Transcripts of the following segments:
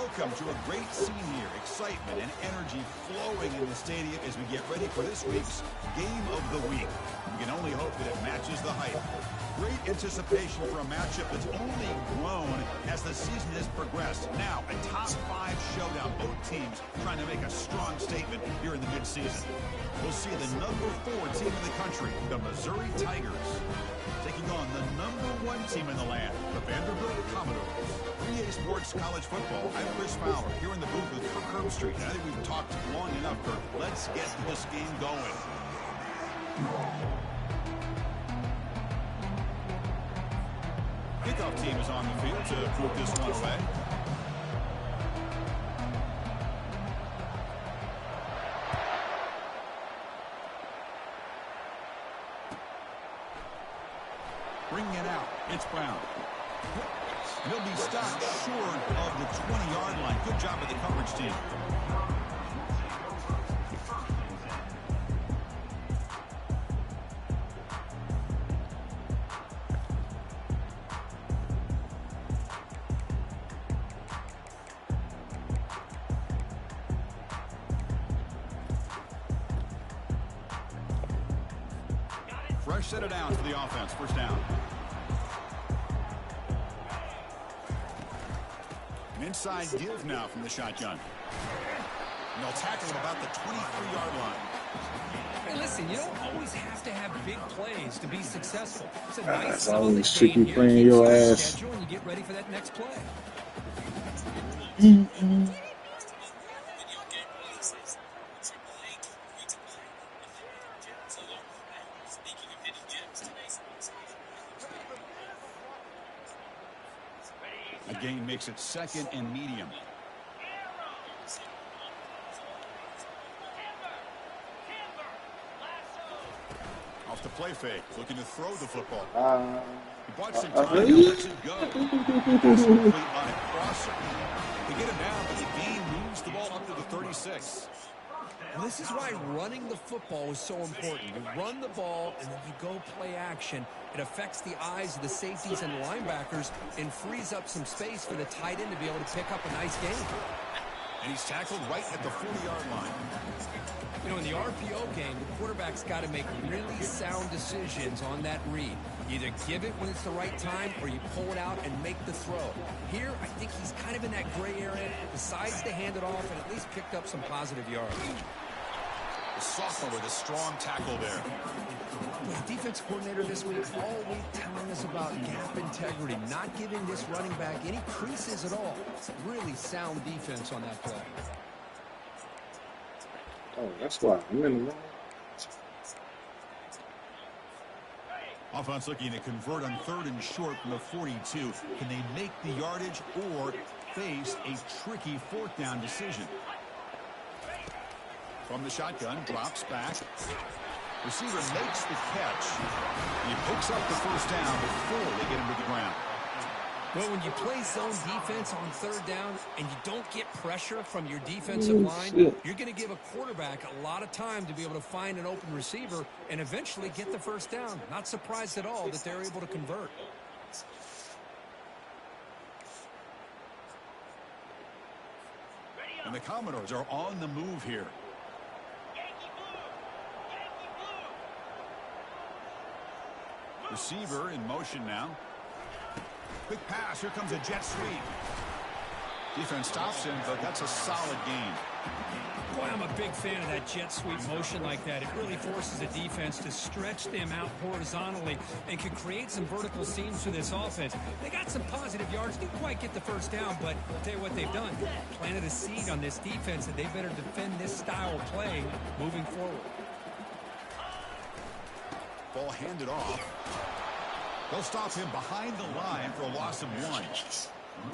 welcome to a great scene here. Excitement and energy flowing in the stadium as we get ready for this week's Game of the Week. We can only hope that it matches the hype. Great anticipation for a matchup that's only grown as the season has progressed. Now, a top-5 showdown. Both teams trying to make a strong statement here in the midseason. We'll see the number 4 team in the country, the Missouri Tigers, taking on the number 1 team in the land, the Vanderbilt Commodores. EA Sports College Football. I'm Chris Fowler here in the booth with Kirk Herbstreit. I think we've talked long enough, Kirk. Let's get this game going. Kickoff team is on the field to put this one away. Bringing it out. It's Brown. He'll be stopped short of the 20-yard line. Good job of the coverage team. Fresh set of downs for the offense. First down. Inside give now from the shotgun. And they'll tackle at about the 23-yard line. Hey, listen, you don't always have to have big plays to be successful. It's a nice That's solid always tricky game here. playing your ass. Schedule and you get ready for that next play. The game makes it 2nd and medium. Off the play fake, looking to throw the football. He bought some time, now lets it go. Pass complete on a crosser. They get him down, but the game moves the ball up to the 36. Well, this is why running the football is so important. You run the ball, and then you go play action. It affects the eyes of the safeties and linebackers and frees up some space for the tight end to be able to pick up a nice game. And he's tackled right at the 40-yard line. You know, in the RPO game, the quarterback's got to make really sound decisions on that read. You either give it when it's the right time or you pull it out and make the throw. Here, I think he's kind of in that gray area, decides to hand it off and at least picked up some positive yards. The sophomore with a strong tackle there. The defense coordinator this week all week telling us about gap integrity, not giving this running back any creases at all. It's really sound defense on that play. Oh, that's why I'm in the wrong. Offense looking to convert on 3rd and short from the 42. Can they make the yardage or face a tricky 4th down decision? From the shotgun, drops back. Receiver makes the catch. He picks up the first down before they get him to the ground. Well, when you play zone defense on 3rd down and you don't get pressure from your defensive line, you're going to give a quarterback a lot of time to be able to find an open receiver and eventually get the first down. Not surprised at all that they're able to convert. And the Commodores are on the move here. Receiver in motion now. Quick pass. Here comes a jet sweep. Defense stops him, but that's a solid gain. Boy, I'm a big fan of that jet sweep motion like that. It really forces a defense to stretch them out horizontally and can create some vertical seams for this offense. They got some positive yards. Didn't quite get the first down, but I'll tell you what they've done. Planted a seed on this defense that they better defend this style of play moving forward. Ball handed off. They'll stop him behind the line for a loss of 1.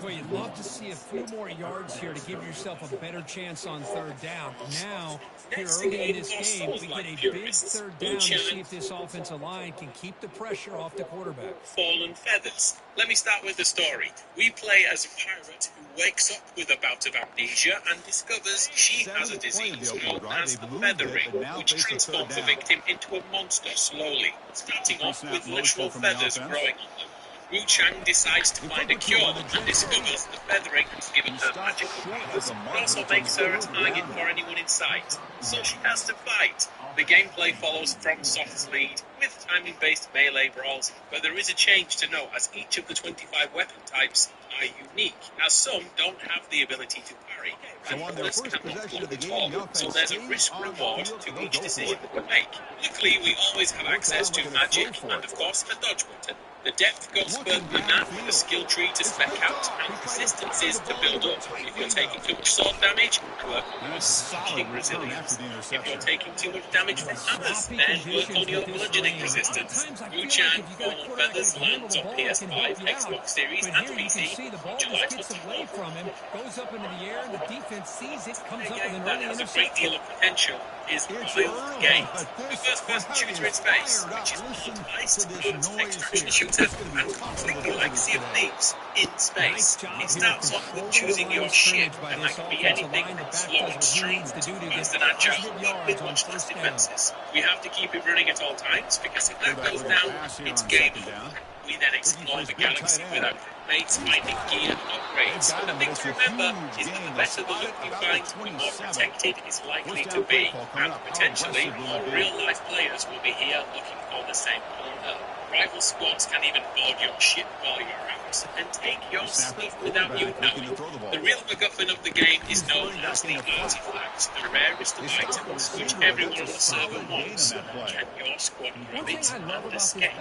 Boy, you'd love to see a few more yards here to give yourself a better chance on 3rd down. Now, here early in this game, we get a big 3rd down to see if this offensive line can keep the pressure off the quarterback. Fallen feathers. Let me start with the story. We play as a pirate who wakes up with a bout of amnesia and discovers she has a disease known as the feathering, which transforms the victim into a monster slowly, starting off with literal feathers growing on them. Wu Chang decides to find a cure and discovers the feathering has given her magical powers. It also makes her a target for anyone in sight, so she has to fight. The gameplay follows from Soft's lead, with timing-based melee brawls, but there is a change to note as each of the 25 weapon types are unique, as some don't have the ability to parry, and others cannot block at all, so there's a risk-reward to each decision that we make. Luckily, we always have access to magic and, of course, a dodge button. The depth goes further than that, with a skill tree to spec out and resistances to build up. If you're taking too much sword damage, work on your slashing resilience. If you're taking too much damage from hammers, then work on your bludgeoning resistance. Wu Chang Fallen Feathers lands on PS5, Xbox Series, and PC on July 24th. From him, goes up into the air, and the defense sees it, comes up with an That early has a great interception. deal of potential is Wild Gate, the first-person shooter in space, which is modernized as an extraction shooter and completely Legacy of Thieves in space. It starts off with choosing your ship, and that can be anything from slow and strong to fast and agile, but with much less defenses. We have to keep it running at all times, because if that goes down, it's game over. We then explore the galaxy with our mates, finding gear and upgrades. But the thing to remember is that the better the loot you find, the more protected it's likely to be. And potentially, more real-life players will be here looking for the same honor. Rival squads can even board your ship while you're out and take your stuff without you knowing. The real MacGuffin of the game is known as the artifacts, the rarest of items, which everyone on the server wants. Can your squad grab it and escape?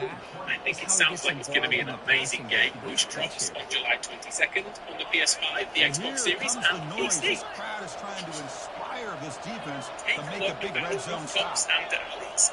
I think it sounds like it's going to be an amazing game, which drops on July 22nd on the PS5, the Xbox Series, and PC. Take a red zone Fox and alleys.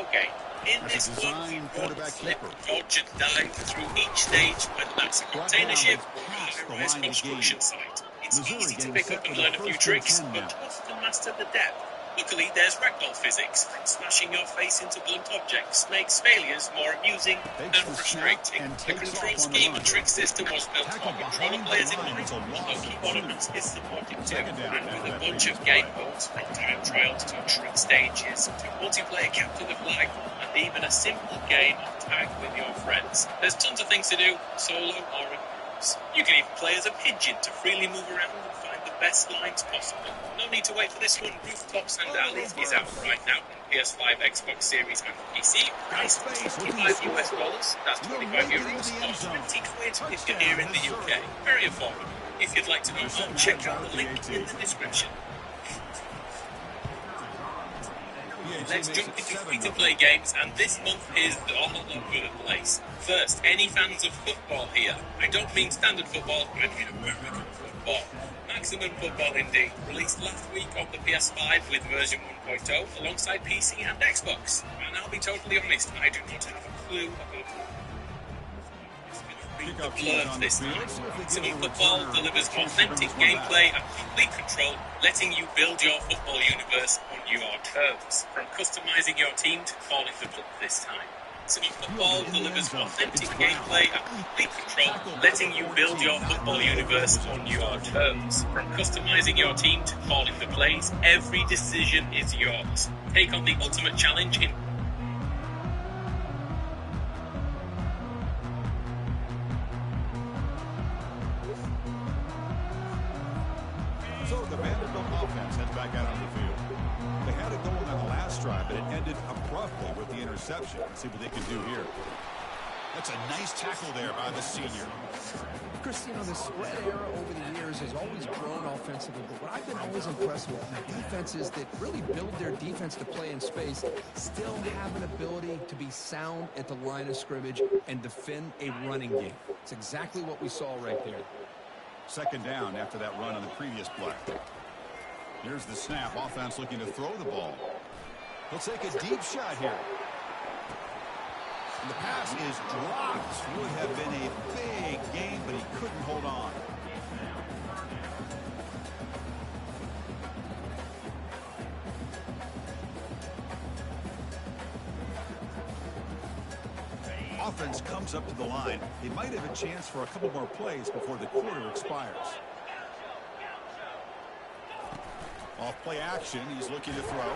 Okay. In this one, you run, flip, dodge, and dive through each stage, whether that's a container ship or a high-rise construction site. It's easy to pick up and learn a few tricks, but tough to master the depth. Luckily, there's ragdoll physics, from smashing your face into blunt objects makes failures more amusing than frustrating. The control scheme and trick system was built for controller players in mind, although keyboard advance is supported too. And with a bunch of game modes, from time trials to trick stages, to multiplayer capture the flag, and even a simple game of tag with your friends. There's tons of things to do, solo or in groups. You can even play as a pigeon to freely move around and find the best lines possible. No need to wait for this one. Rooftops and Alleys is out right now on PS5, Xbox Series, and PC. Price $25 US. That's 25 euros or 20 quid if you're here in the UK. Very affordable. If you'd like to know more, check out the link in the description. Let's jump into free-to-play games, and this month is all over the place. First, any fans of football here? I don't mean standard football, I mean American football. Maximum Football indeed, released last week on the PS5 with version 1.0 alongside PC and Xbox. And I'll be totally honest, I do not have a clue about the blurb this time. Maximum Football delivers authentic gameplay and complete control, letting you build your football universe on your terms, from customizing your team to calling the club this time. Maximum Football delivers authentic gameplay and complete control, letting you build your football universe on your terms, from customizing your team to calling the plays. Every decision is yours. Take on the ultimate challenge in So the Vanderbilt offense heads back out on the field. They had it going on the last drive, but it ended abruptly with the interception. Let's see what they can do here. That's a nice tackle there by the senior. Chris, you know, the spread era over the years has always grown offensively, but what I've been always impressed with are defenses that really build their defense to play in space, still have an ability to be sound at the line of scrimmage and defend a running game. It's exactly what we saw right there. Second down after that run on the previous play. Here's the snap. Offense looking to throw the ball. He'll take a deep shot here. And the pass is dropped. Would have been a big game, but he couldn't hold on. Offense comes up to the line. They might have a chance for a couple more plays before the quarter expires. Off play action, he's looking to throw.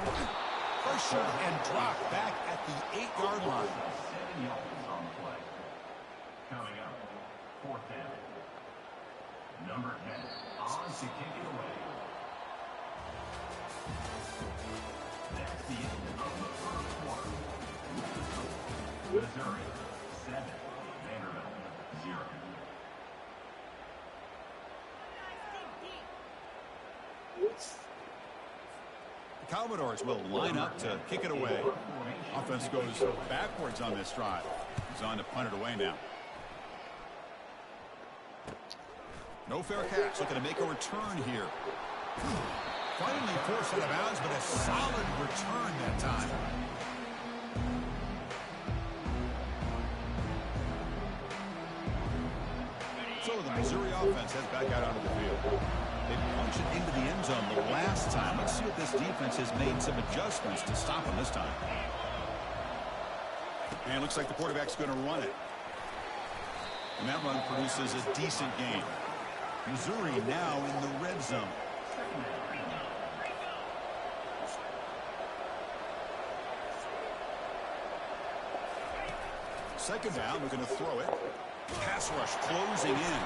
Pressure and drop back at the 8-yard line. The Commodores will line up to kick it away. Offense goes backwards on this drive. He's on to punt it away now. No fair catch. Looking to make a return here. Finally forced out of bounds, but a solid return that time. So the Missouri offense heads back out onto the field. They punched it into the end zone the last time. Let's see if this defense has made some adjustments to stop him this time. And it looks like the quarterback's going to run it. And that run produces a decent gain. Missouri now in the red zone. Second down, we're going to throw it. Pass rush closing in.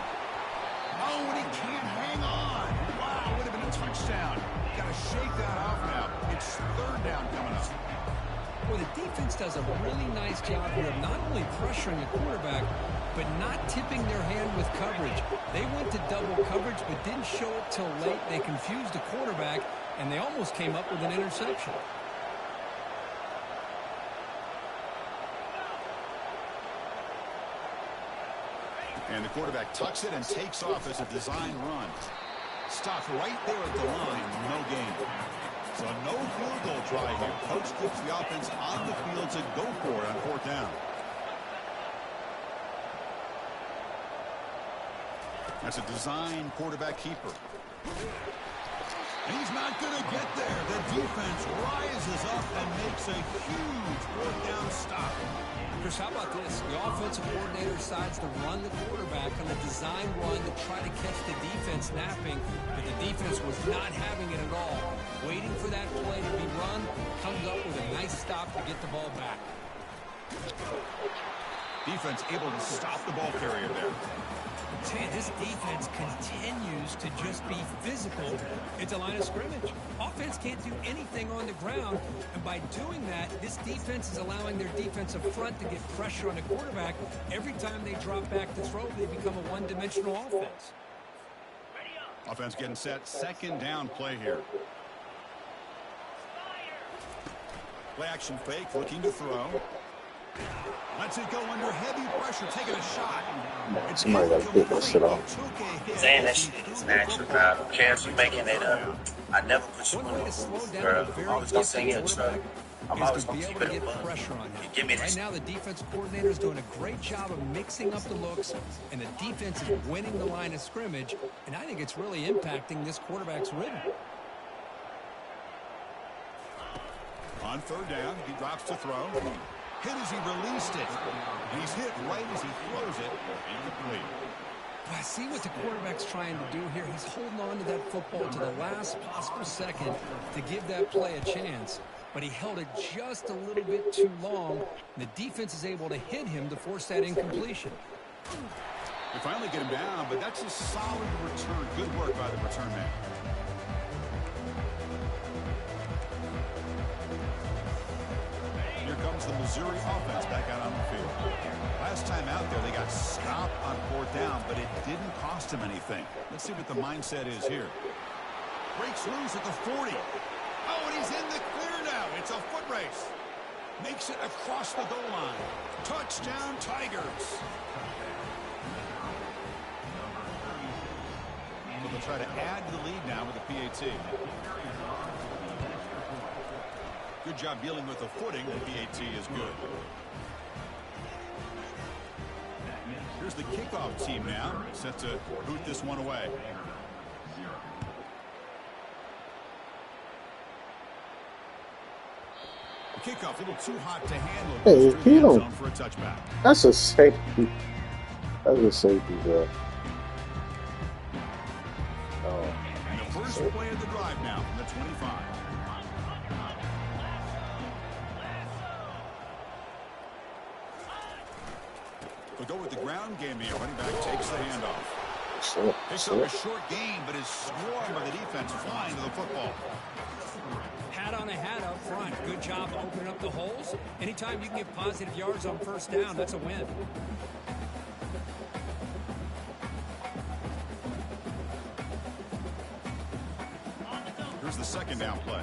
Oh, and he can't hang on. Wow, would have been a touchdown. Got to shake that off now. It's third down coming up. Well, the defense does a really nice job here of not only pressuring the quarterback, but not tipping their hand with coverage. They went to double coverage, but didn't show it till late. They confused the quarterback, and they almost came up with an interception. And the quarterback tucks it and takes off as a design run. Stopped right there at the line. No gain. So no field goal try here. Coach keeps the offense on the field to go for it on fourth down. That's a design quarterback keeper. He's not going to get there. The defense rises up and makes a huge fourth down stop. Chris, how about this? The offensive coordinator decides to run the quarterback on a design run to try to catch the defense napping, but the defense was not having it at all. Waiting for that play to be run, comes up with a nice stop to get the ball back. Defense able to stop the ball carrier there. Man, this defense continues to just be physical at the line of scrimmage. Offense can't do anything on the ground, and by doing that, this defense is allowing their defensive front to get pressure on the quarterback. Every time they drop back to throw, they become a one-dimensional offense. Offense getting set. Second down play here. Play action fake, looking to throw. Lets it go under heavy pressure, taking a shot. Somebody got to get that shit off. Saying that shit is natural. I don't care if you're making it up. I never put you in a fool, girl. I'm always going to say it, truck. I'm always going to keep it above. Give me this. Right now, the defensive coordinator is doing a great job of mixing up the looks, and the defense is winning the line of scrimmage, and I think it's really impacting this quarterback's rhythm. On third down, he drops to throw. Hit as he released it. And he's hit right as he throws it. Incomplete. I see what the quarterback's trying to do here. He's holding on to that football to the last possible second to give that play a chance. But he held it just a little bit too long. And the defense is able to hit him to force that incompletion. They finally get him down, but that's a solid return. Good work by the return man. Comes the Missouri offense back out on the field. Last time out there, they got stopped on fourth down, but it didn't cost them anything. Let's see what the mindset is here. Breaks loose at the 40. Oh, and he's in the clear now. It's a foot race. Makes it across the goal line. Touchdown, Tigers. So they'll try to add to the lead now with a PAT. Good job dealing with the footing. The PAT is good. Here's the kickoff team now, set to boot this one away. The kickoff a little too hot to handle. Hey, if you don't, for a touchback. That's a safety. That's a safety, bro. Oh. And the first play of the drive now from the 25. We'll go with the ground game here. Running back takes the handoff. Picks up a short gain, but is swarmed by the defense flying to the football. Hat on a hat up front. good job of opening up the holes. Anytime you can get positive yards on first down, that's a win. Here's the second down play.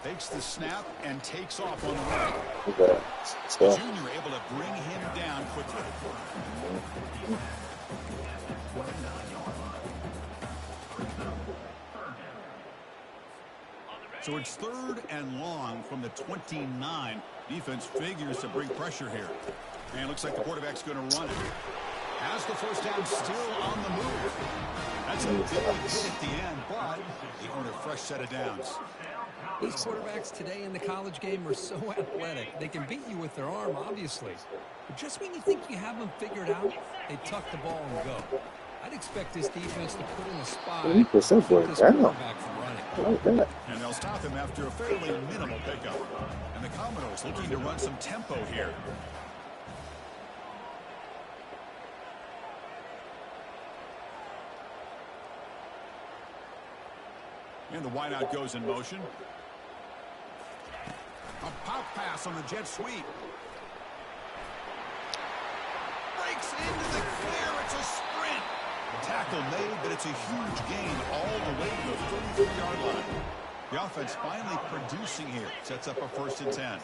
Takes the snap and takes off on the run. Okay. The junior able to bring him down quickly. So it's 3rd and long from the 29. Defense figures to bring pressure here. And looks like the quarterback's going to run it. Has the first down, still on the move. That's a big hit at the end, but they earn a fresh set of downs. These quarterbacks today in the college game are so athletic. They can beat you with their arm, obviously. But just when you think you have them figured out, they tuck the ball and go. I'd expect this defense to put in a spot. 80% boy down. I like that. And they'll stop him after a fairly minimal pickup. And the Commodores looking to run some tempo here. And the wideout goes in motion. A pop pass on the jet sweep. Breaks into the clear. It's a sprint. The tackle made, but it's a huge gain all the way to the 33-yard line. The offense finally producing here. Sets up a 1st and 10.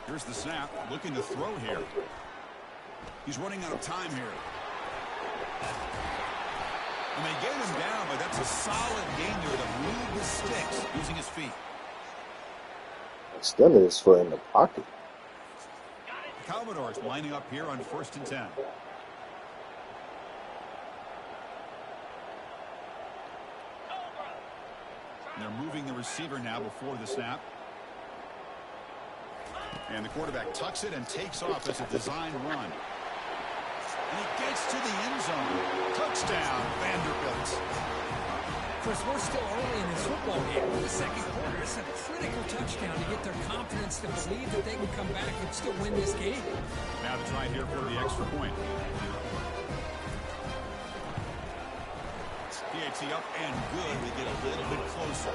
Here's the snap. Looking to throw here. He's running out of time here. And they get him down, but that's a solid gain there to move the sticks using his feet. Still his foot in the pocket. The Commodores lining up here on 1st and 10. And they're moving the receiver now before the snap. And the quarterback tucks it and takes off as a design run. And he gets to the end zone. Touchdown, Vanderbilt. Chris, we're still early in this football game. In the second quarter, it's a critical touchdown to get their confidence to believe that they can come back and still win this game. Now to try here for the extra point. PAT up and good to get a little bit closer.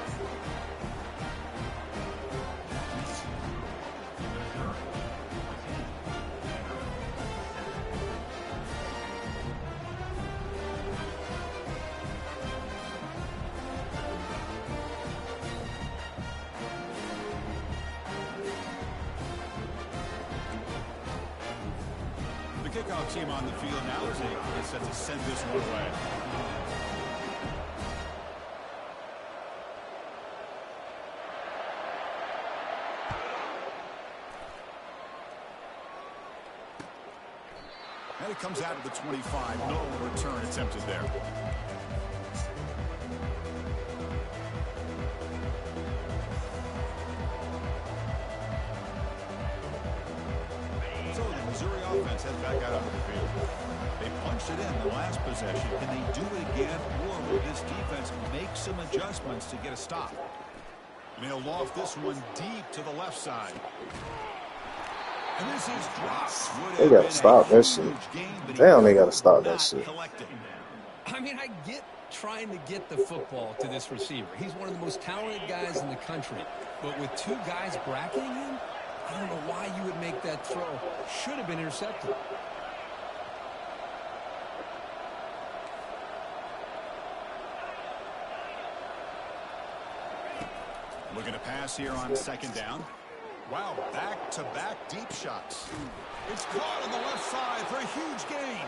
The kickoff team on the field now as they get set to send this one away. And it comes out of the 25. No return attempted there. So the Missouri offense heads back out onto the field. They punched it in the last possession. Can they do it again, or will this defense make some adjustments to get a stop? And they'll loft this one deep to the left side. And this is dropped. They got to stop that shit. Damn, they got to stop that shit. I mean, I get trying to get the football to this receiver. He's one of the most talented guys in the country. But with two guys bracketing him, I don't know why you would make that throw. Should have been intercepted. Looking to pass here on 2nd down. Wow, back-to-back deep shots. It's caught on the left side for a huge gain.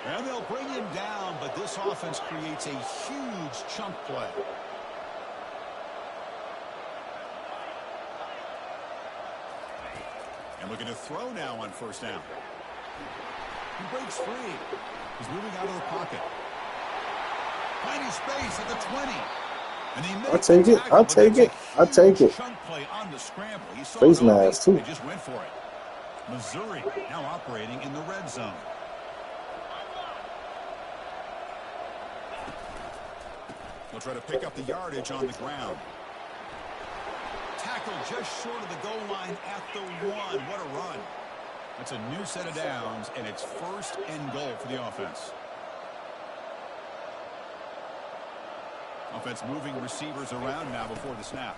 And they'll bring him down, but this offense creates a huge chunk play. And looking to throw now on 1st down. He breaks free. He's moving out of the pocket. Finding space at the 20. And he I'll take it. I'll take it. I'll take it. Face mask, too. They just went for it. Missouri now operating in the red zone. They'll try to pick up the yardage on the ground. Tackle just short of the goal line at the 1. What a run. That's a new set of downs, and it's 1st and goal for the offense. Offense moving receivers around now before the snap.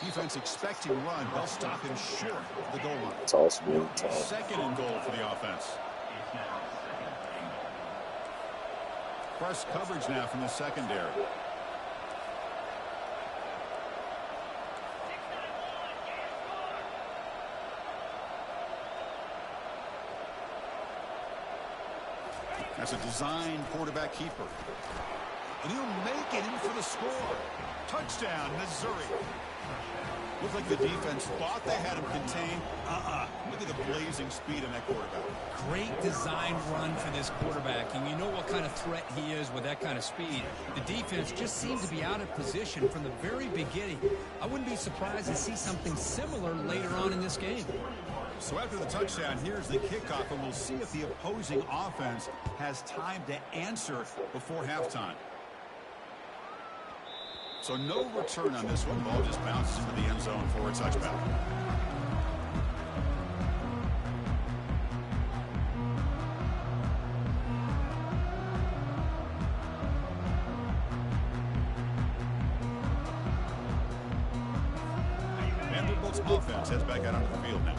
Defense expecting run. They'll stop him short of the goal line. Toss me. 2nd and goal for the offense. Press coverage now from the secondary. That's a design quarterback keeper. And he'll make it in for the score. Touchdown, Missouri. Looked like the defense thought they had him contained. Look at the blazing speed in that quarterback. Great design run for this quarterback. And you know what kind of threat he is with that kind of speed. The defense just seemed to be out of position from the very beginning. I wouldn't be surprised to see something similar later on in this game. So after the touchdown, here's the kickoff, and we'll see if the opposing offense has time to answer before halftime. So no return on this one. Ball just bounces into the end zone for a touchback. Vanderbilt's offense heads back out onto the field now.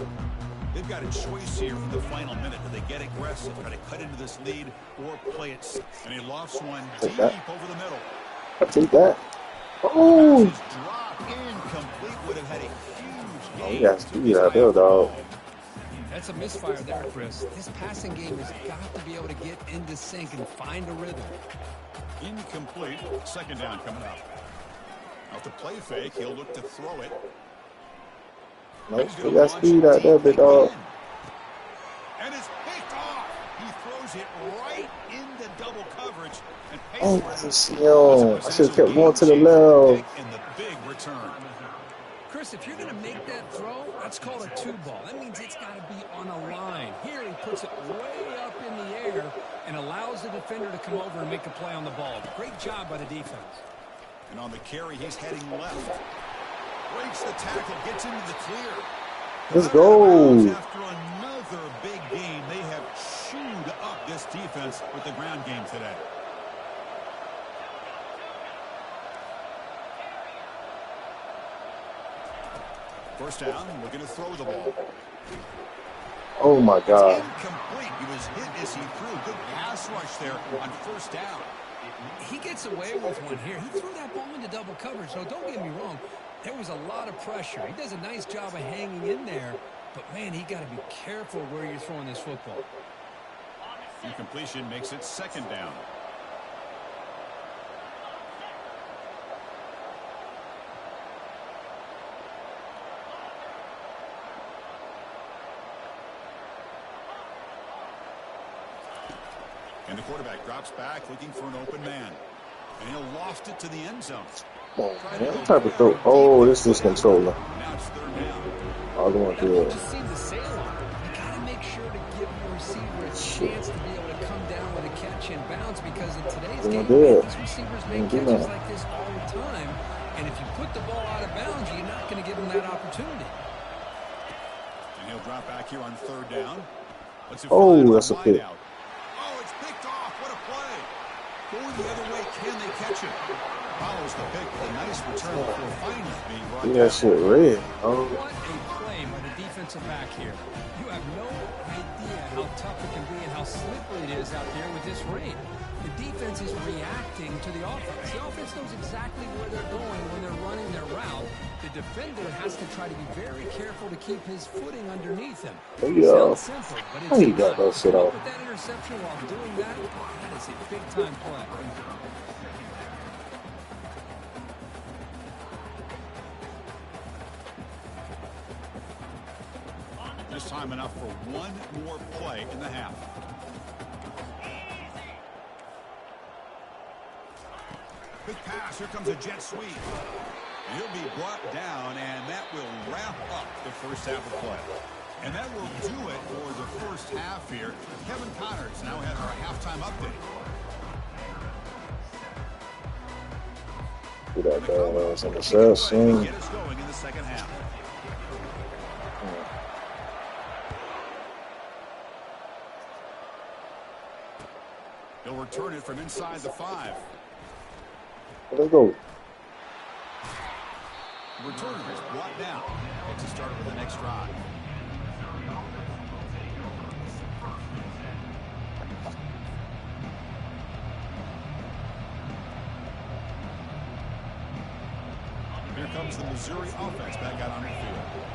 They've got a choice here for the final minute. Do they get aggressive, try to cut into this lead, or play it? And he lofts one deep over the middle. I take that. Oh! Drop incomplete. Would have had a huge game. Oh, he got speed out there, dog. That's a misfire there, Chris. This passing game has got to be able to get into sync and find a rhythm. Incomplete. 2nd down coming up. Off the play fake, he'll look to throw it. Nope, he got speed out there, big dog. And it's picked off. He throws it right into double coverage. Oh, I should have kept going to the left. In the big return. Chris, if you're going to make that throw, that's called a 2-ball. That means it's got to be on a line. Here he puts it way up in the air and allows the defender to come over and make a play on the ball. Great job by the defense. And on the carry, he's heading left. Breaks the tackle, gets into the clear. Let's go. After another big game, they have chewed up this defense with the ground game today. First down, looking to throw the ball. Oh my God. Incomplete. He was hit as he threw. Good pass rush there on 1st down. He gets away with one here. He threw that ball into double coverage, so don't get me wrong. There was a lot of pressure. He does a nice job of hanging in there, but man, he got to be careful where you're throwing this football. Incompletion makes it 2nd down. And the quarterback drops back, looking for an open man. And he'll loft it to the end zone. Oh, man, what type of throw? Oh, this is controller. Now it's 3rd down. All going good. Just seems to sail on. You got to make sure to give your receiver a chance to be able to come down with a catch and bounce, because in today's game, these receivers make catches like this all the time. And if you put the ball out of bounds, you're not going to give them that opportunity. And he'll drop back here on 3rd down. Oh, that's a pick. Oh, it's picked off. What a play. Going the other way, can they catch it? Follows the pick with a nice return before finally being brought down. Yeah, shit red. Oh. What a play by the defensive back here. You have no idea how tough it can be and how slippery it is out there with this rain. The defense is reacting to the offense. The offense knows exactly where they're going when they're running their route. The defender has to try to be very careful to keep his footing underneath him. Yeah. Sounds simple, but it's He got that shit off. with that interception while doing that, that is a big-time play. Just time enough for one more play in the half. Big pass. Here comes a jet sweep. And he'll be brought down, and that will wrap up the first half of play. And that will do it for the first half here. Kevin Connors now has our halftime update. Get out there, some interception. Get us going in the second half. He'll return it from inside the 5. Let's go. Returner is brought down. Gets to start with the next drive. Here comes the Missouri offense back out on the field.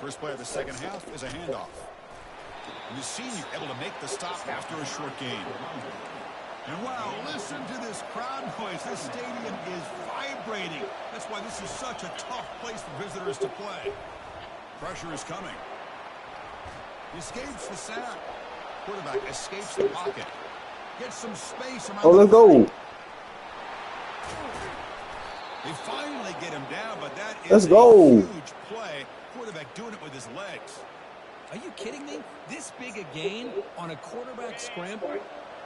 First play of the second half is a handoff. And the senior able to make the stop after a short gain. And wow, listen to this crowd noise. This stadium is vibrating. That's why this is such a tough place for visitors to play. Pressure is coming. He escapes the sack. Quarterback escapes the pocket. Gets some space around. Oh, let's go. They finally get him down, but that is Let's a go. huge play. Quarterback doing it with his legs. Are you kidding me? This big a gain on a quarterback scramble?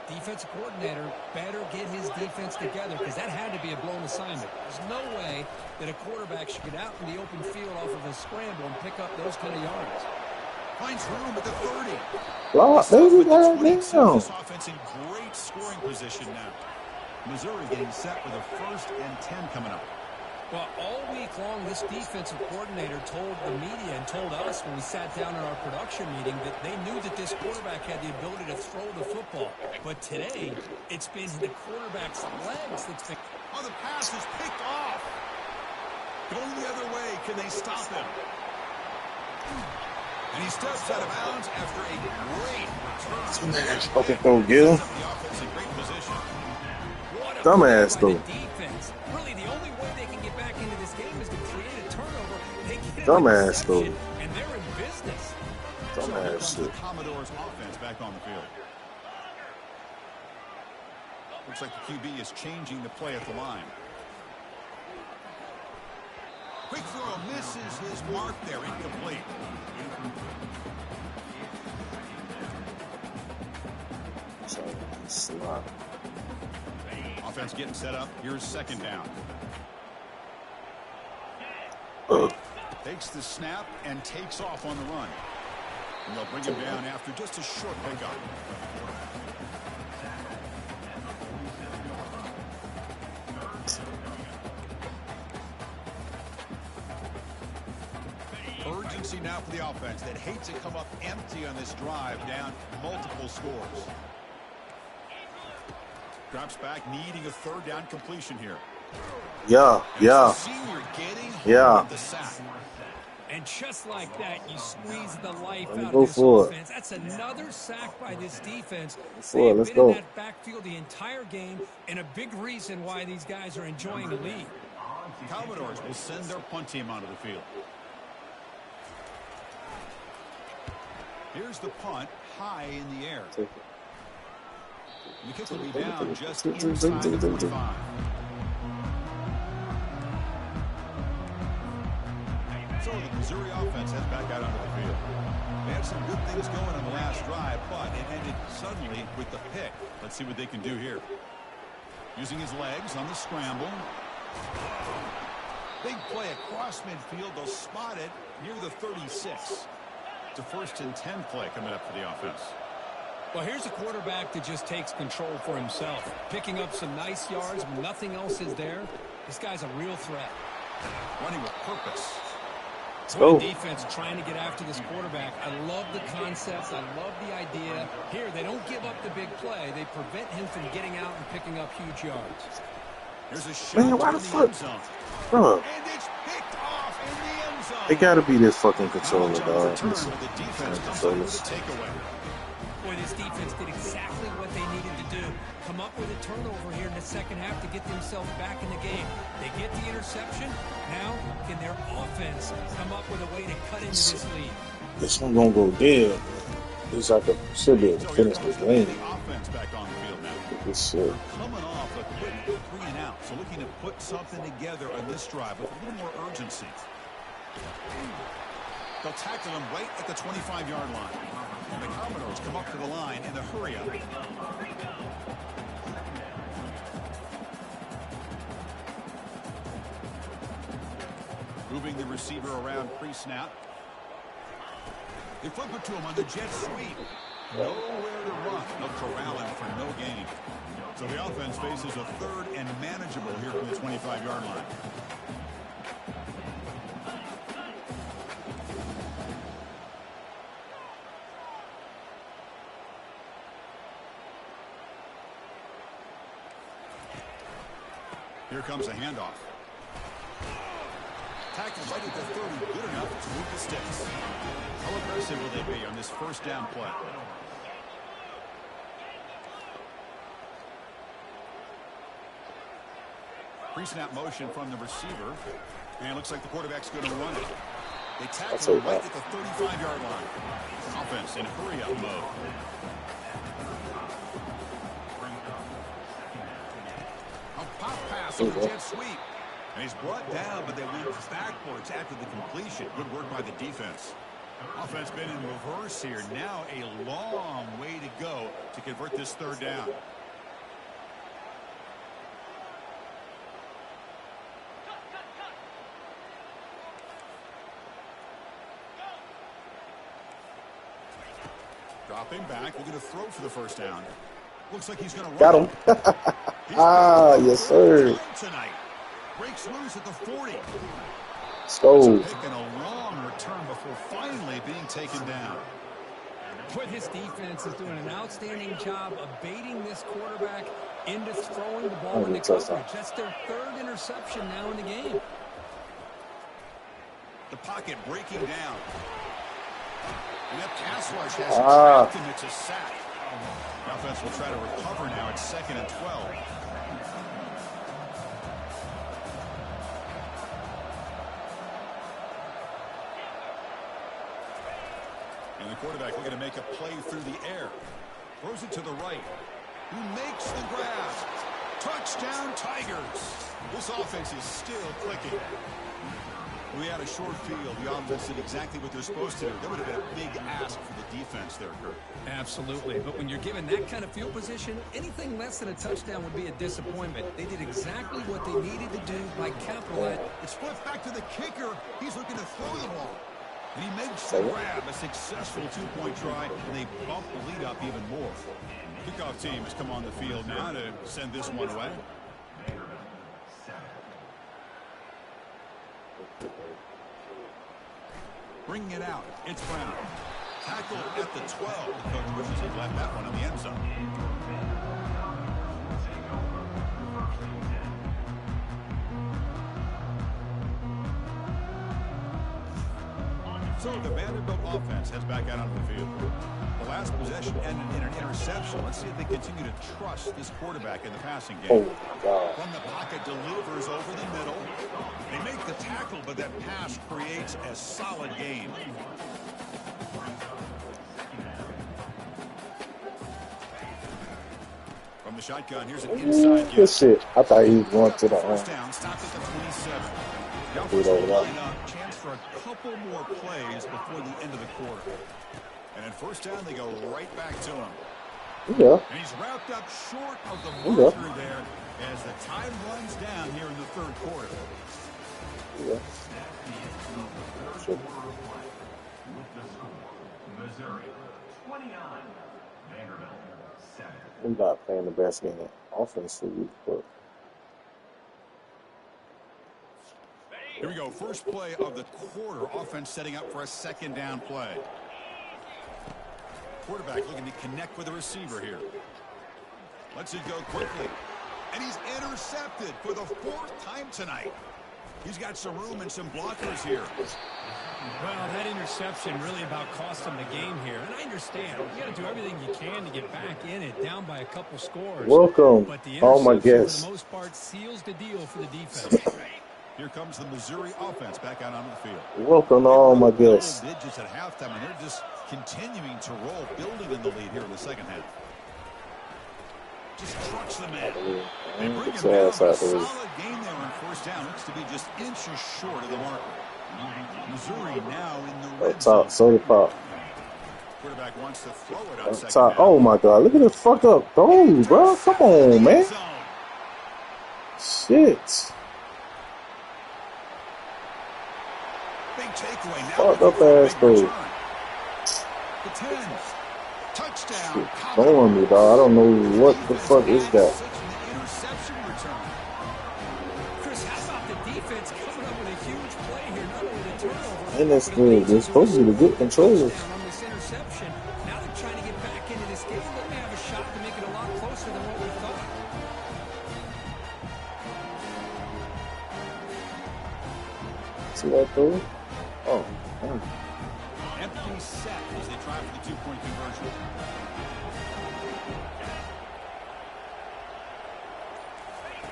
Defensive coordinator better get his defense together because that had to be a blown assignment. There's no way that a quarterback should get out in the open field off of a scramble and pick up those kind of yards. Finds room at the 30. Block, baby, God This damn. offense in great scoring position now. Missouri getting set with a 1st and 10 coming up. Well, all week long, this defensive coordinator told the media and told us when we sat down in our production meeting that they knew that this quarterback had the ability to throw the football. But today, it's been the quarterback's legs that's been... Oh, the pass is picked off. Going the other way. Can they stop him? And he steps out of bounds after a great return. Fucking throw, Gil. The offense in great position. What a Dumbass, play by though. the defense. Really, the only way they can get back into this game is to create a turnover. They get an Dumbass, though. interception, and they're in business. So here Dumbass comes the shit. Commodores offense back on the field. Looks like the QB is changing the play at the line. Quick throw misses his mark there, incomplete. Slot. Offense getting set up. Here's 2nd down. Takes the snap and takes off on the run. And they'll bring him down after just a short pickup. Urgency now for the offense that hates to come up empty on this drive, down multiple scores. Drops back, needing a 3rd down completion here. Yeah. Senior getting the sack. And just like that, you squeeze the life Let me out go of this for it. offense. That's another sack by this defense. Let's They've let's been go. in that backfield the entire game, and a big reason why these guys are enjoying the lead. Commodores will send their punt team onto the field. Here's the punt, high in the air. Take it. The kick will be down just inside the 25. So the Missouri offense heads back out onto the field. They had some good things going on the last drive, but it ended suddenly with the pick. Let's see what they can do here. Using his legs on the scramble. Big play across midfield. They'll spot it near the 36. It's a 1st and 10 play coming up for the offense. Well, here's a quarterback that just takes control for himself. Picking up some nice yards when nothing else is there. This guy's a real threat. Running with purpose. What a defense trying to get after this quarterback. I love the concept. I love the idea. Here, they don't give up the big play. They prevent him from getting out and picking up huge yards. There's a shot Man, why in the the fuck? end zone. Bro, And it's picked off in the end zone. it gotta be this fucking controller, Knowledge on dog. return, Listen, but the defense comes so up with listen. a takeaway. Boy, this defense did exactly what they needed to do. Come up with a turnover here in the second half to get themselves back in the game. They get the interception. Now, can their offense come up with a way to cut into this lead? This one gonna go dead. This should be able to So finish here this comes game. the offense back on the field now. This shit. Coming off a quick 3 and out. So looking to put something together on this drive with a little more urgency. They'll tackle him right at the 25-yard line. And the Commodores come up to the line in the hurry-up. Moving the receiver around pre-snap. They flip it to him on the jet sweep. Nowhere to run. They'll corral him for no gain. So the offense faces a 3rd and manageable here from the 25-yard line. Here comes a handoff. Tackle right at the 30, good enough to move the sticks. How aggressive will they be on this first down play? Pre-snap motion from the receiver. And it looks like the quarterback's going to run it. They tackle right at the 35-yard line. Offense in hurry-up mode. A pop pass on the jet sweep. And he's brought down, but they went backwards after the completion. Good work by the defense. Offense been in reverse here. Now a long way to go to convert this 3rd down. Dropping back, looking to throw for the first down. Looks like he's going to run. Got him. Yes, sir. Tonight. Breaks loose at the 40. Let's go. Taking a long return before finally being taken down. But his defense is doing an outstanding job of baiting this quarterback into throwing the ball into coverage. That's their 3rd interception now in the game. The pocket breaking down. And that pass rush has trapped him. It's a sack. The offense will try to recover now. It's 2nd and 12. And the quarterback looking to make a play through the air. Throws it to the right. Who makes the grab? Touchdown, Tigers. This offense is still clicking. We had a short field. The offense did exactly what they're supposed to do. That would have been a big ask for the defense there, Kurt. Absolutely. But when you're given that kind of field position, anything less than a touchdown would be a disappointment. They did exactly what they needed to do by capitalizing. It's flipped back to the kicker. He's looking to throw the ball. And he makes the grab, a successful 2-point try, and they bump the lead up even more. Kickoff team has come on the field now to send this one away. Bringing it out, it's Brown. Tackle at the 12. The coach wishes he'd left that one in the end zone. So the Vanderbilt offense heads back out onto the field. The last possession ended in an interception. Let's see if they continue to trust this quarterback in the passing game. From the pocket, delivers over the middle. They make the tackle, but that pass creates a solid gain. From the shotgun, here's an inside Good shit. I thought he was going to the first down, stopped at the 27. The offense will line up, chance for a couple more plays before the end of the quarter. And at first down, they go right back to him. Yeah. And he's wrapped up short of the marker there as the time runs down here in the 3rd quarter. Yeah. Sure. Missouri 29, Vanderbilt 7. We're not playing the best game offensively, but here we go. First play of the quarter. Offense setting up for a 2nd down play. Quarterback looking to connect with the receiver here. Lets it go quickly. And he's intercepted for the 4th time tonight. He's got some room and some blockers here. Well, that interception really about cost them the game here. And I understand. You got to do everything you can to get back in it, down by a couple scores. Welcome. But the All my interception, guests. for the most part, seals the deal for the defense. Here comes the Missouri offense back out onto the field. Welcome to all my guests. Double digits at halftime, and they're just continuing to roll, building in the lead here in the 2nd half. Just trucks them in. They bring him down. A solid game there on first down. Looks to be just inches short of the marker. Missouri now in the red zone. Soda pop. Quarterback wants to throw it on second down. Oh my God! Look at this fuck up throw, bro. Come on, man. Shit. Big takeaway. Now Fucked looking up for a ass big though. return. The 10. Touchdown. Throwing me, dog. I don't know what the fuck is that. Interception return. Chris, how about the defense coming up with a huge play here? Not only the turnover, And that's good. They're supposed to be the good controllers. on this interception. Now they're trying to get back into this game. They may have a shot to make it a lot closer than what we thought. See that through? Oh, damn. Empty set as they try for the two-point conversion.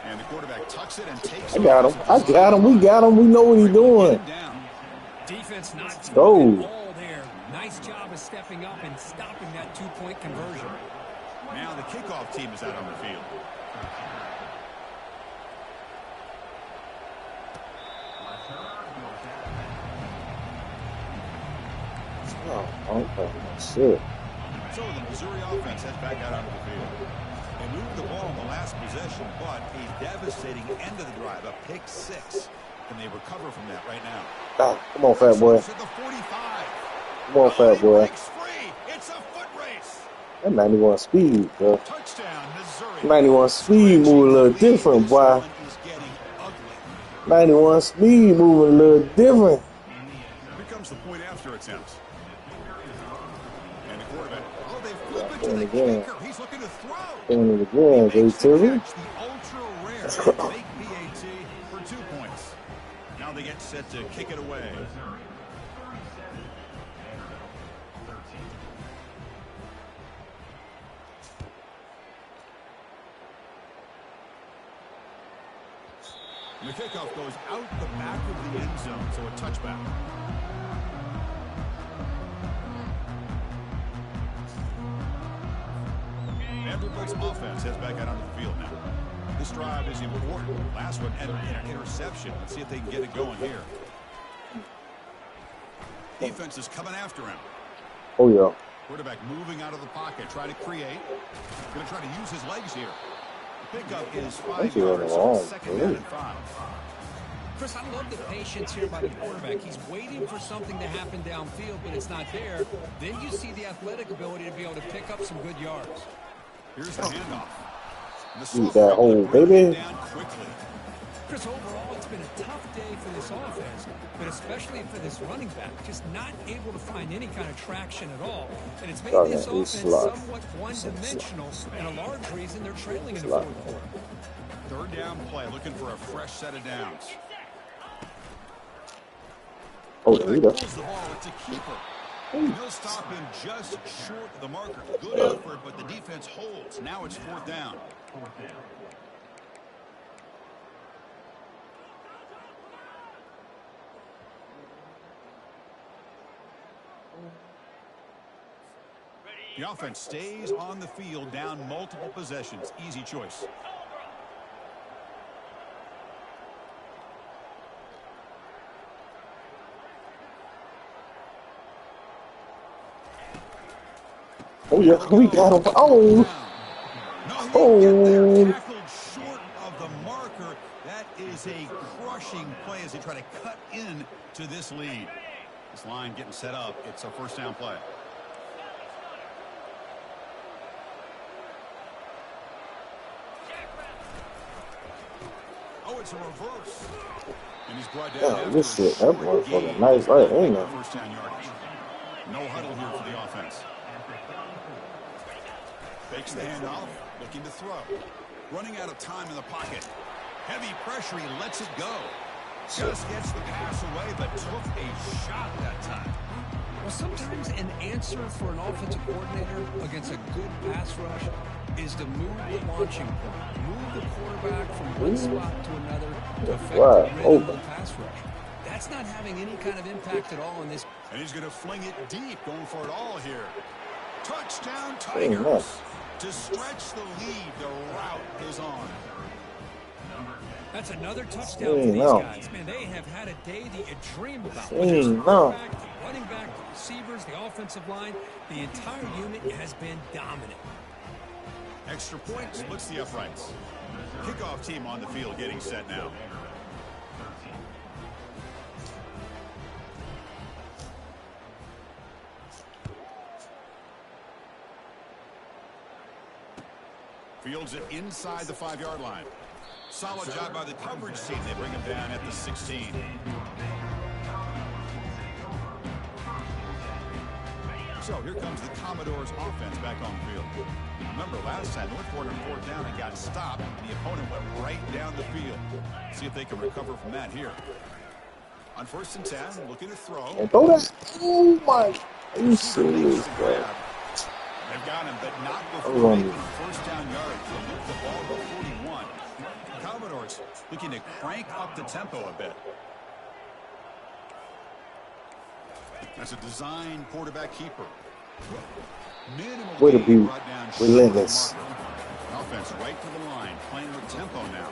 And the quarterback tucks it and takes I got him. I got him. We got him. We know what he's doing. Defense not Go. all there. Nice job of stepping up and stopping that two-point conversion. Now the kickoff team is out on the field. Oh, okay. Shit. So the Missouri offense heads back out onto the field. They moved the ball in the last possession, but a devastating end of the drive, a pick 6. Can they recover from that right now? Ah, come on, fat boy. At the 45. Come on, fat boy. Breaks free. It's a foot race. That 91 speed, bro. Touchdown, Missouri. 91 speed move a little different, boy. Is getting ugly. 91 speed moving a little different. Here comes the point after attempt. And the quarterback. Oh, they flip it to Doing the it again. kicker. He's looking to throw. Doing it again, He makes the J. catch, the ultra-rare fake PAT for 2 points. Now they get set to kick it away. And the kickoff goes out the back of the end zone, so a touchback. Vanderbilt's offense heads back out onto the field now. This drive is important. Last one ended in an interception. Let's see if they can get it going here. Defense is coming after him. Oh, yeah. Quarterback moving out of the pocket, trying to create. Going to try to use his legs here. The pickup is 5 yards, so second down and 5. Chris, I love the patience here by the quarterback. He's waiting for something to happen downfield, but it's not there. Then you see the athletic ability to be able to pick up some good yards. Here's the handoff. Use that hole, baby. Down quickly. Chris, overall, it's been a tough day for this offense, but especially for this running back, just not able to find any kind of traction at all. And it's made this offense somewhat one-dimensional, and a large reason they're trailing in the fourth quarter. Third down play, looking for a fresh set of downs. Oh, there you go. Pulls the ball, it's a keeper. And he'll stop him just short of the marker. Good effort, but the defense holds. Now it's fourth down. The offense stays on the field, down multiple possessions. Easy choice. Oh, yeah. We got him. Oh. Oh. Tackled short of the marker. That is a crushing play as they try to cut in to this lead. This line getting set up. It's a first down play. Oh, it's a reverse. And he's brought down. Yeah, this shit. That motherfucker nice, right? Ain't it? First down yardage. No huddle here for the offense. Fakes the handoff, looking to throw. Running out of time in the pocket. Heavy pressure, he lets it go. Just gets the pass away, but took a shot that time. Well, sometimes an answer for an offensive coordinator against a good pass rush is to move the launching point. Move the quarterback from one spot to another to affect the rhythm of the pass rush. That's not having any kind of impact at all in this. And he's going to fling it deep, going for it all here. Touchdown, Tigers. To stretch the lead, the route is on. That's another touchdown for these guys. Man, they have had a day that you dream about. Whether it's the quarterback, the running back, the receivers, the offensive line, the entire unit has been dominant. Extra point splits the uprights. Kickoff team on the field getting set now. Fields it inside the 5-yard line. Solid job by the coverage team. They bring him down at the 16. So here comes the Commodores offense back on the field. Remember last time they went for it on 4th down and got stopped. The opponent went right down the field. See if they can recover from that here. On 1st and 10, looking to throw. And throw that. Oh my. Are you serious, bro? They've got him, but not before making 1st down yards. They move the ball to 41. Commodores looking to crank up the tempo a bit. That's a design quarterback keeper. Way to be relentless. Offense right to the line, playing with tempo now.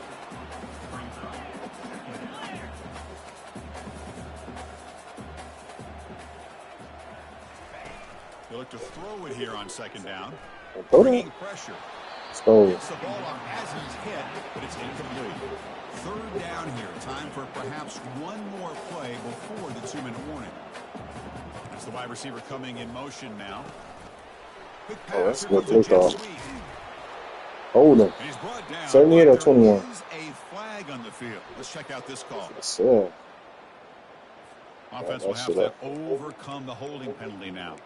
They look to throw it here on 2nd down. Bringing pressure. So Gets the ball off as he's hit, but it's incomplete. 3rd down here. Time for perhaps one more play before the 2-minute warning. That's the wide receiver coming in motion now. oh, that's a good play call. Hold him. 78 or 21. A flag on the field. Let's check out this call. Yes, sir. Offense will have to overcome the holding penalty now.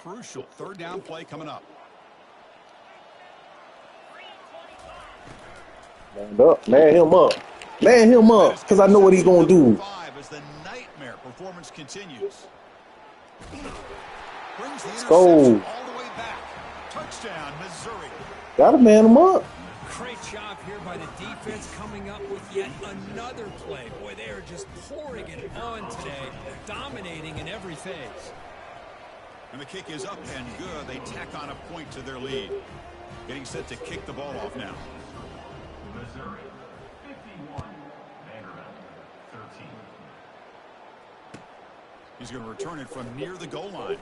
Crucial 3rd down play coming up. Man him up. Man him up. Because I know what he's going to do. As the nightmare performance continues. Brings the Let's go. all the way back. Touchdown, Missouri. Gotta man him up. Great job here by the defense coming up with yet another play. Boy, they are just pouring it on today, dominating in every phase. And the kick is up and good. They tack on a point to their lead. Getting set to kick the ball off now. Missouri, 51. Vanderbilt, 13. He's going to return it from near the goal line.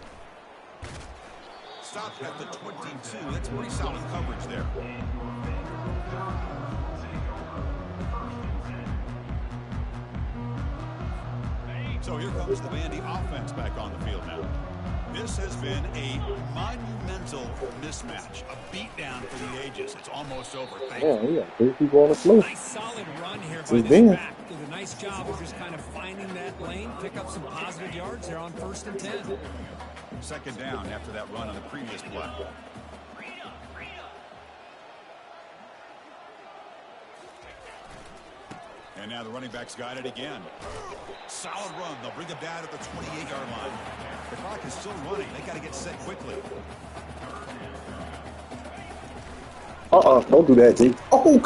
Stopped at the 22. That's pretty solid coverage there. So here comes the Vandy offense back on the field now. This has been a monumental mismatch, a beatdown for the ages. It's almost over. Yeah, he got 3 people on the floor. Nice solid run here by this back. Did a nice job of just kind of finding that lane, pick up some positive yards there on 1st and 10. 2nd down after that run on the previous play. And now the running back's got it again. Solid run. They'll bring it down at the 28-yard line. The clock is still running. They got to get set quickly. Don't do that, G. Oh,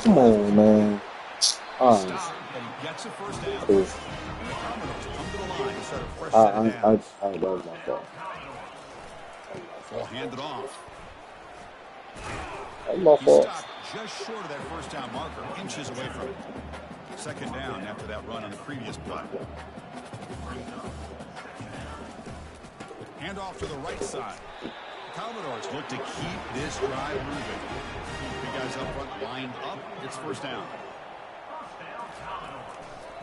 come on, man. Stop, and he gets a 1st down. Cool. The Commodores come to the line and start a fresh I love my dog. Ball handed off. That's my He fault. stopped just short of that 1st down marker, inches away from it. 2nd down after that run on the previous play. Hand off to the right side. The Commodores look to keep this drive moving. Big guys up front lined up. It's 1st down.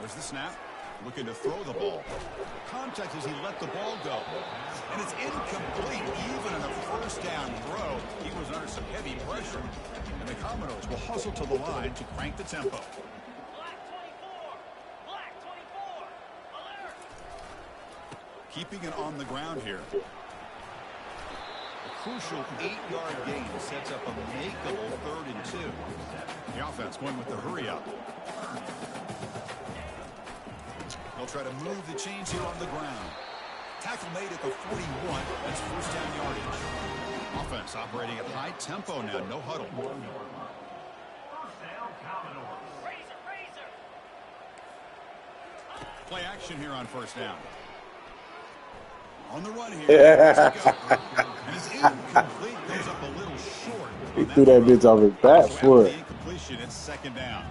There's the snap. Looking to throw the ball. Contact as he let the ball go. And it's incomplete. Even in a 1st down throw, he was under some heavy pressure. And the Commodores will hustle to the line to crank the tempo. Keeping it on the ground here. A crucial 8-yard gain sets up a makeable 3rd and 2. The offense going with the hurry up. They'll try to move the chains here on the ground. Tackle made at the 41. That's 1st down yardage. Offense operating at high tempo now. No huddle. Play action here on 1st down. On the run here. Yeah. And it's incomplete. Goes up a little short. He threw that bitch off his back foot. Incompletion. It's 2nd down.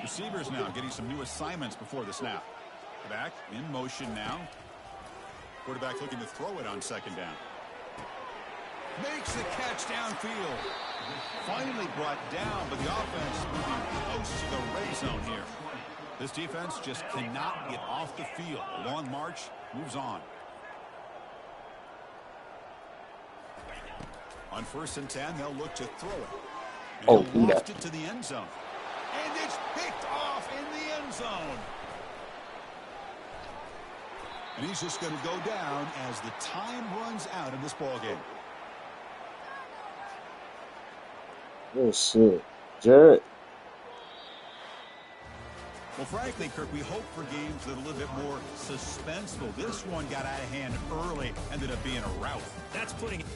Receivers now getting some new assignments before the snap. Back in motion now. Quarterback looking to throw it on 2nd down. Makes the catch downfield. Finally brought down, but the offense moving close to the red zone here. This defense just cannot get off the field. Long march moves on. On 1st and 10, they'll look to throw it. And he'll loft it to the end zone. And it's picked off in the end zone. And he's just going to go down as the time runs out in this ballgame. Oh, shit. Jared. Well, frankly, Kirk, we hope for games that are a little bit more suspenseful. This one got out of hand early, ended up being a rout. That's putting it.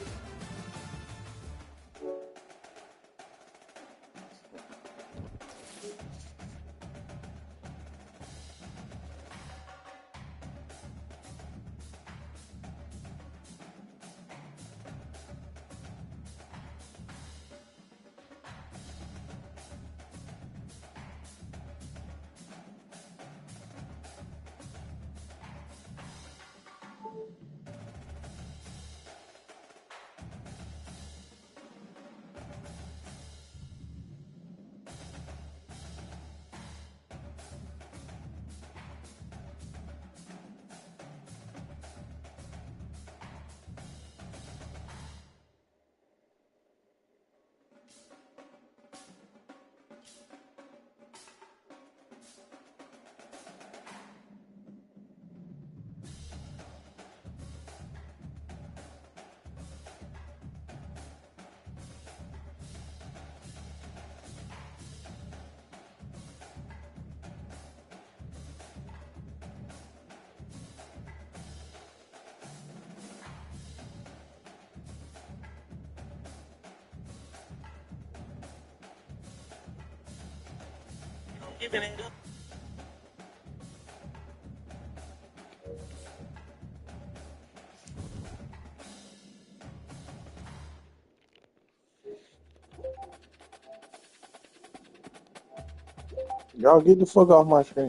Giving it up. Y'all get the fuck off my screen.